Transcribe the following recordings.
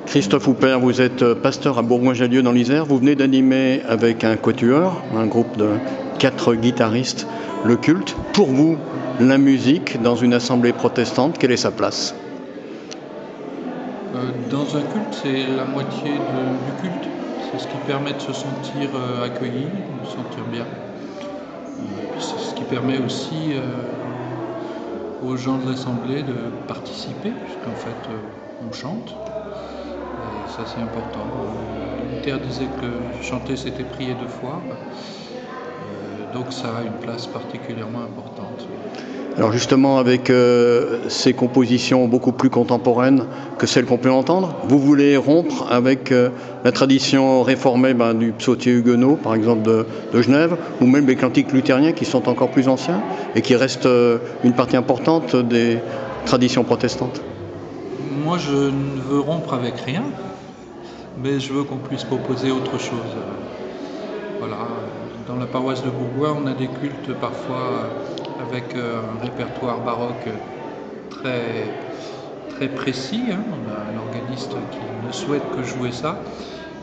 Christophe Houpert, vous êtes pasteur à Bourgoin-Jallieu dans l'Isère. Vous venez d'animer avec un quatuor, un groupe de 4 guitaristes, le culte. Pour vous, la musique dans une assemblée protestante, quelle est sa place ? Dans un culte, c'est la moitié du culte. C'est ce qui permet de se sentir accueilli, de se sentir bien. Puis c'est ce qui permet aussi aux gens de l'assemblée de participer, puisqu'en fait on chante. Et ça c'est important. Luther disait que chanter c'était prier 2 fois. Donc ça a une place particulièrement importante. Alors justement, avec ces compositions beaucoup plus contemporaines que celles qu'on peut entendre, vous voulez rompre avec la tradition réformée du psautier huguenot, par exemple de Genève, ou même les cantiques luthériens qui sont encore plus anciens et qui restent une partie importante des traditions protestantes. Moi, je ne veux rompre avec rien, mais je veux qu'on puisse proposer autre chose. Voilà. Dans la paroisse de Bourgoin, on a des cultes parfois avec un répertoire baroque très, très précis. On a un organiste qui ne souhaite que jouer ça.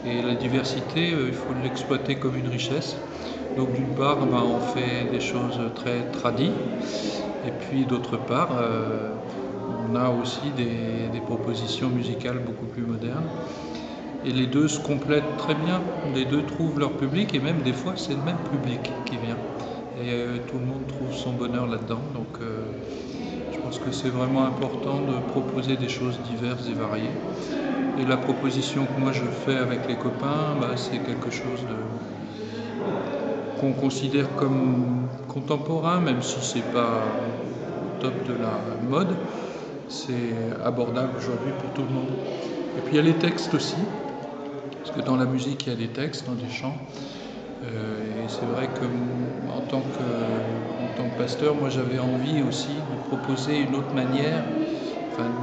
Et la diversité, il faut l'exploiter comme une richesse. Donc d'une part, on fait des choses très tradies. Et puis d'autre part, on a aussi des propositions musicales beaucoup plus modernes. Et les deux se complètent très bien. Les deux trouvent leur public et même des fois, c'est le même public qui vient. Et tout le monde trouve son bonheur là-dedans. Donc je pense que c'est vraiment important de proposer des choses diverses et variées. Et la proposition que moi je fais avec les copains, c'est quelque chose qu'on considère comme contemporain, même si c'est pas au top de la mode. C'est abordable aujourd'hui pour tout le monde. Et puis il y a les textes aussi, parce que dans la musique il y a des textes, dans des chants. Et c'est vrai que en tant que pasteur, moi j'avais envie aussi de proposer une autre manière,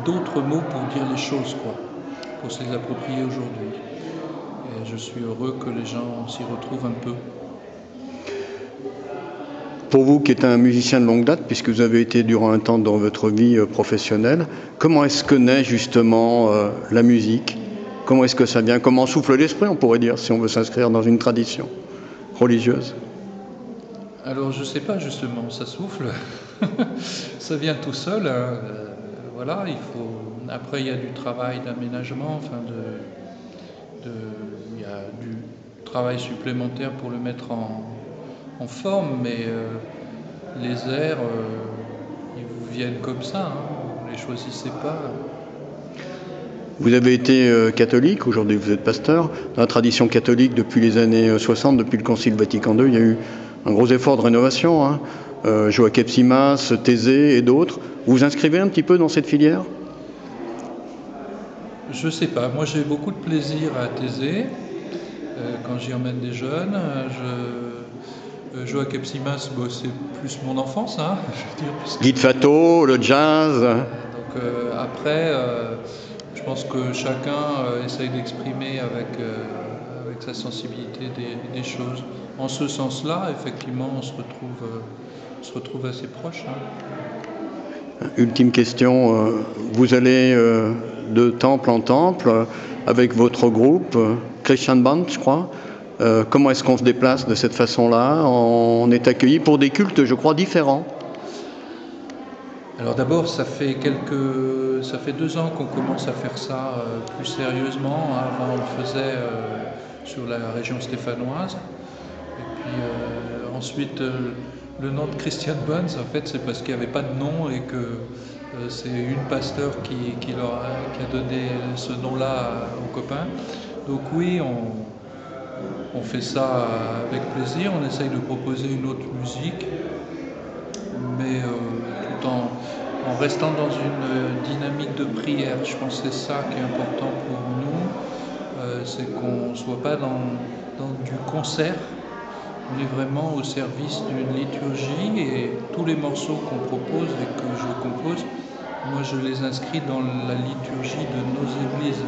d'autres mots pour dire les choses, pour se les approprier aujourd'hui. Et je suis heureux que les gens s'y retrouvent un peu. Pour vous qui êtes un musicien de longue date, puisque vous avez été durant un temps dans votre vie professionnelle, comment est-ce que naît justement la musique ? Comment est-ce que ça vient ? Comment souffle l'esprit, on pourrait dire, si on veut s'inscrire dans une tradition religieuse ? Alors je sais pas justement, ça souffle, ça vient tout seul. Voilà, Après il y a du travail d'aménagement, il y a du travail supplémentaire pour le mettre en forme, mais les airs, ils vous viennent comme ça, vous les choisissez pas. Vous avez été catholique, aujourd'hui vous êtes pasteur. Dans la tradition catholique, depuis les années 60, depuis le Concile Vatican II, il y a eu un gros effort de rénovation. Joachim Simas, Thésée et d'autres. Vous vous inscrivez un petit peu dans cette filière ? Je sais pas, moi j'ai beaucoup de plaisir à Thésée, quand j'y emmène des jeunes. Joachim Simas, c'est plus mon enfance, je veux dire. Guy de Fatto, le jazz. Donc après, je pense que chacun essaye d'exprimer avec sa sensibilité des choses. En ce sens-là, effectivement, on se retrouve assez proches. Ultime question, vous allez de temple en temple avec votre groupe, Christian Band, je crois. Comment est-ce qu'on se déplace de cette façon-là ? On est accueilli pour des cultes, je crois, différents. Alors d'abord, ça fait 2 ans qu'on commence à faire ça plus sérieusement. Avant, on le faisait sur la région stéphanoise. Et puis ensuite, le nom de Christian Buns, en fait, c'est parce qu'il n'y avait pas de nom et que c'est une pasteur qui a donné ce nom-là aux copains. Donc oui, on fait ça avec plaisir. On essaye de proposer une autre musique, mais tout en restant dans une dynamique de prière. Je pense que c'est ça qui est important pour nous, c'est qu'on ne soit pas dans du concert. On est vraiment au service d'une liturgie et tous les morceaux qu'on propose et que je compose, moi je les inscris dans la liturgie de nos églises.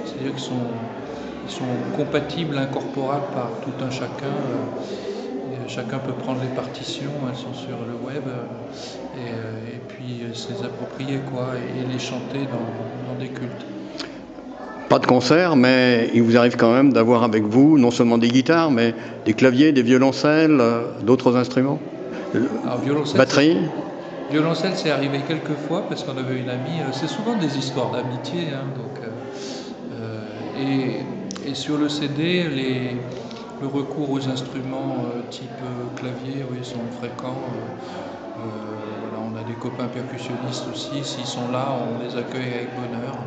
C'est-à-dire qu'ils sont compatibles, incorporables par tout un chacun. Chacun peut prendre les partitions, elles sont sur le web, et puis se les approprier et les chanter dans des cultes. pas de concert, mais il vous arrive quand même d'avoir avec vous non seulement des guitares, mais des claviers, des violoncelles, d'autres instruments? Alors, Batterie? violoncelle, c'est arrivé quelques fois parce qu'on avait une amie. C'est souvent des histoires d'amitié, hein, et sur le CD, le recours aux instruments type clavier, oui, sont fréquents. Voilà, on a des copains percussionnistes aussi. S'ils sont là, on les accueille avec bonheur.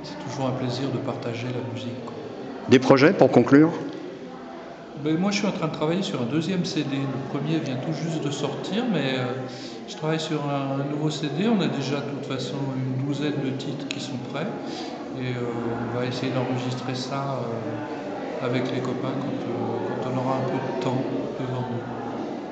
C'est toujours un plaisir de partager la musique, quoi. Des projets pour conclure? Ben, moi, je suis en train de travailler sur un deuxième CD. Le premier vient tout juste de sortir, mais je travaille sur un nouveau CD. On a déjà, de toute façon, une douzaine de titres qui sont prêts. Et on va essayer d'enregistrer ça avec les copains quand on aura un peu de temps devant nous.